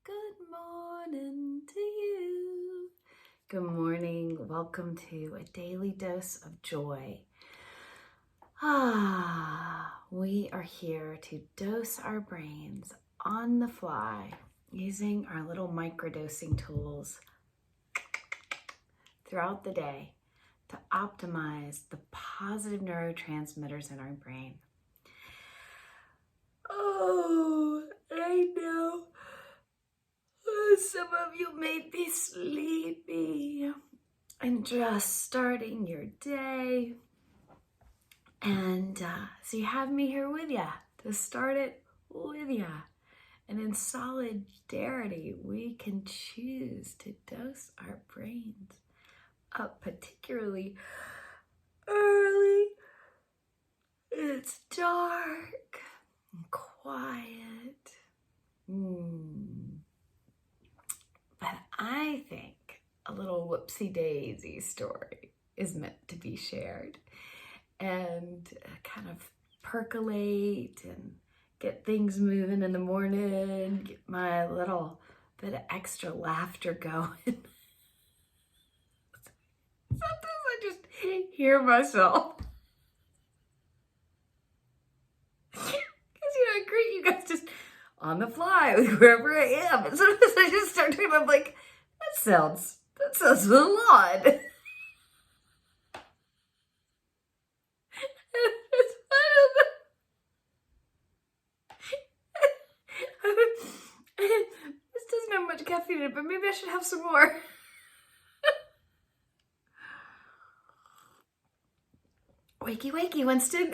Good morning to you. Good morning. Welcome to a daily dose of joy. We are here to dose our brains on the fly using our little microdosing tools throughout the day to optimize the positive neurotransmitters in our brain. Oh, I know. Some of you may be sleepy and just starting your day. And so you have me here with you to start it with you. And in solidarity, we can choose to dose our brains up particularly early. It's dark and quiet. But I think a little Whoopsie Daisy story is meant to be shared and kind of percolate and get things moving in the morning, get my little bit of extra laughter going. Sometimes I just hear myself. Because, I greet you guys just on the fly with wherever I am. And sometimes I just start talking, I'm like, that sounds a little odd. This doesn't have much caffeine in it, but maybe I should have some more. Wakey, wakey, Winston.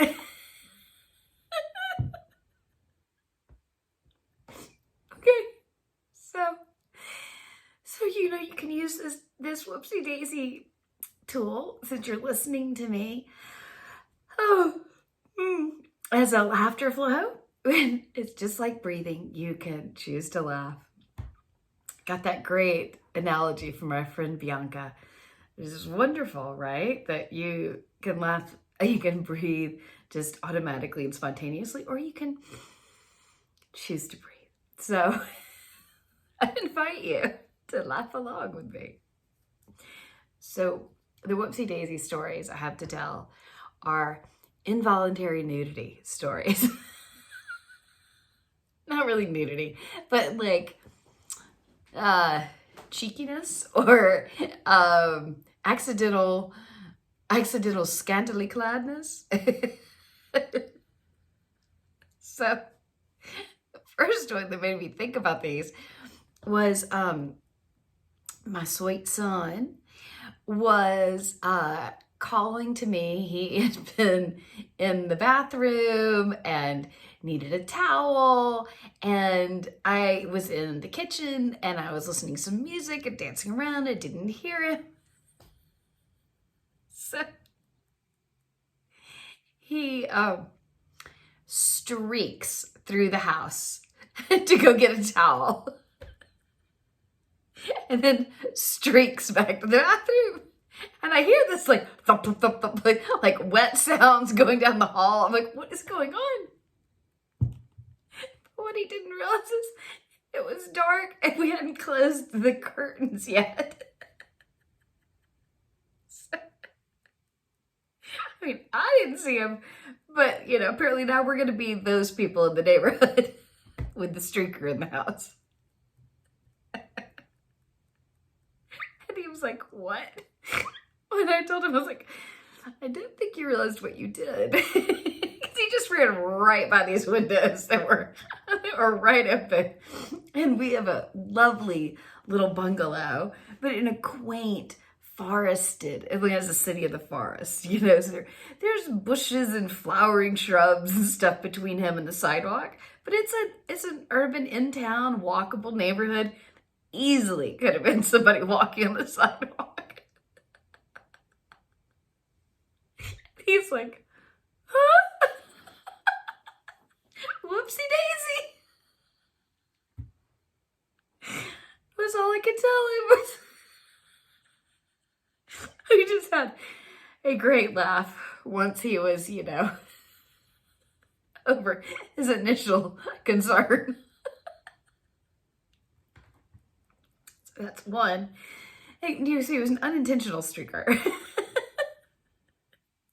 Okay, so you can use this Whoopsie Daisy tool since you're listening to me. As a laughter flow. It's just like breathing. You can choose to laugh. Got that great analogy from my friend Bianca. This is wonderful, right? That you can laugh, you can breathe just automatically and spontaneously, or you can choose to breathe. So I invite you to laugh along with me. So the Whoopsie Daisy stories I have to tell are involuntary nudity stories. Not really nudity, but like cheekiness or accidental scantily cladness. So the first one that made me think about these was my sweet son was calling to me. He had been in the bathroom and needed a towel, and I was in the kitchen and I was listening to some music and dancing around. I didn't hear him. So he streaks through the house to go get a towel and then streaks back to the bathroom. And I hear this like thump, thump, thump, thump, like wet sounds going down the hall. I'm like, what is going on? What he didn't realize is it was dark and we hadn't closed the curtains yet. So, I mean, I didn't see him, but apparently now we're going to be those people in the neighborhood with the streaker in the house. And he was like, what? When I told him, I was like, I didn't think you realized what you did. Because he just ran right by these windows that were right open. And we have a lovely little bungalow, but in a quaint, forested, it has a city of the forest, so there's bushes and flowering shrubs and stuff between him and the sidewalk. But it's an urban, in-town, walkable neighborhood. Easily could have been somebody walking on the sidewalk. He's like, huh? Whoopsie Daisy. Was all I could tell him. We just had a great laugh once he was, over his initial concern. So that's one. You see, he was an unintentional streaker.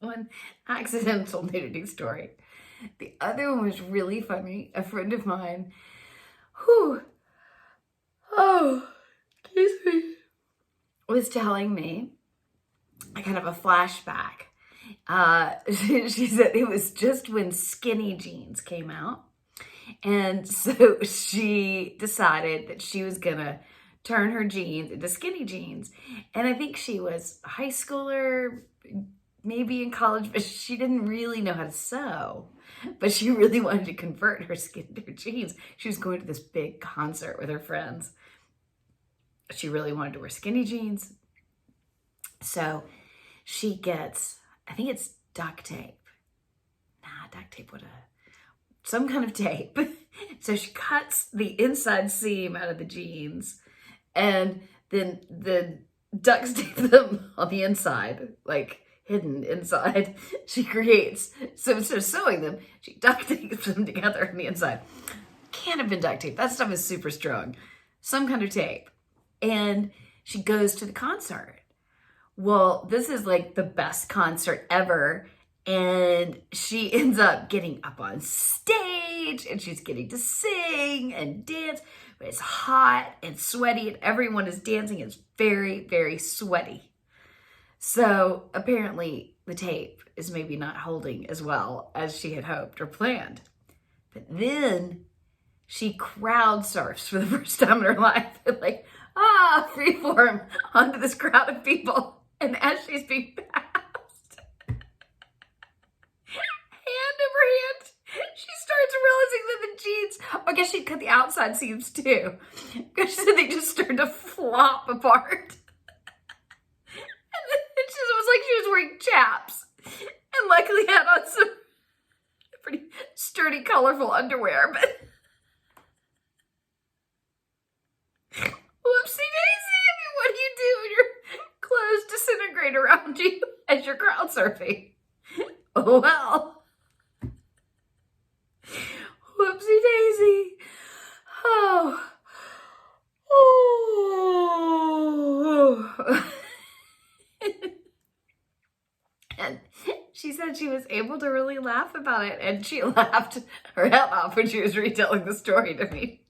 One accidental nudity story. The other one was really funny. A friend of mine, excuse me, was telling me a kind of a flashback. She said it was just when skinny jeans came out. And so she decided that she was going to turn her jeans into skinny jeans. And I think she was a high schooler, maybe in college, but she didn't really know how to sew. But she really wanted to convert her skin to her jeans. She was going to this big concert with her friends. She really wanted to wear skinny jeans. So she gets, I think it's duct tape. Duct tape some kind of tape. So she cuts the inside seam out of the jeans and then duct tape them on the inside, like hidden inside. She creates, so instead of sewing them, she duct tapes them together on the inside. Can't have been duct tape. That stuff is super strong. Some kind of tape. And she goes to the concert. Well, this is like the best concert ever. And she ends up getting up on stage and she's getting to sing and dance. But it's hot and sweaty and everyone is dancing. It's very, very sweaty. So apparently the tape is maybe not holding as well as she had hoped or planned. But then she crowd surfs for the first time in her life. Like, freeform onto this crowd of people. And as she's being passed, hand over hand, she starts realizing that the jeans, I guess she'd cut the outside seams too, because they just started to flop apart. And it just was like she was wearing chaps, and luckily had on some pretty sturdy, colorful underwear, but whoopsie daisy, I mean, what do you do when your clothes disintegrate around you as you're crowd surfing? Oh well. Whoopsie daisy. And she said she was able to really laugh about it, and she laughed her head off when she was retelling the story to me.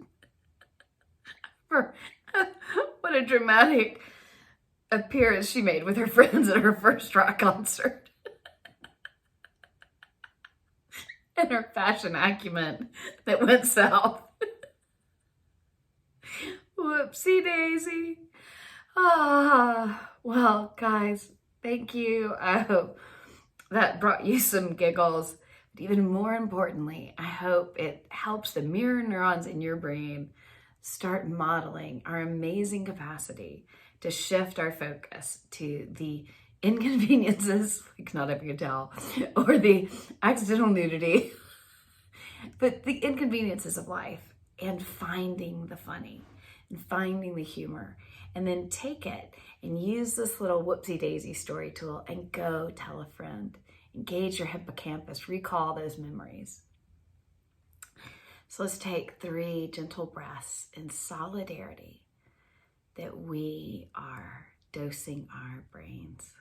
What a dramatic appearance she made with her friends at her first rock concert. And her fashion acumen that went south. Whoopsie daisy. Well, guys, thank you. I hope that brought you some giggles. But even more importantly, I hope it helps the mirror neurons in your brain start modeling our amazing capacity to shift our focus to the inconveniences, like not having a towel, or the accidental nudity, but the inconveniences of life, and finding the funny and finding the humor, and then take it and use this little whoopsie daisy story tool and go tell a friend, engage your hippocampus, recall those memories. So let's take 3 gentle breaths in solidarity that we are dosing our brains.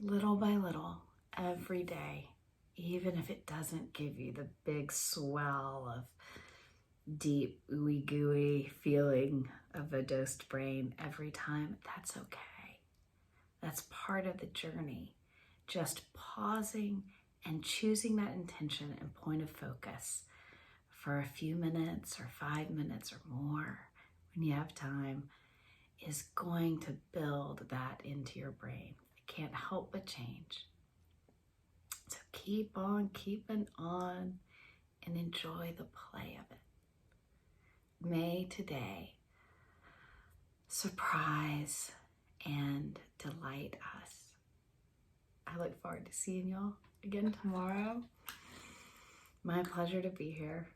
Little by little, every day, even if it doesn't give you the big swell of deep, ooey gooey feeling of a dosed brain every time, that's okay. That's part of the journey. Just pausing and choosing that intention and point of focus for a few minutes or 5 minutes or more when you have time is going to build that into your brain. It can't help but change. So keep on keeping on and enjoy the play of it. May today surprise and delight us. I look forward to seeing y'all again tomorrow. My pleasure to be here.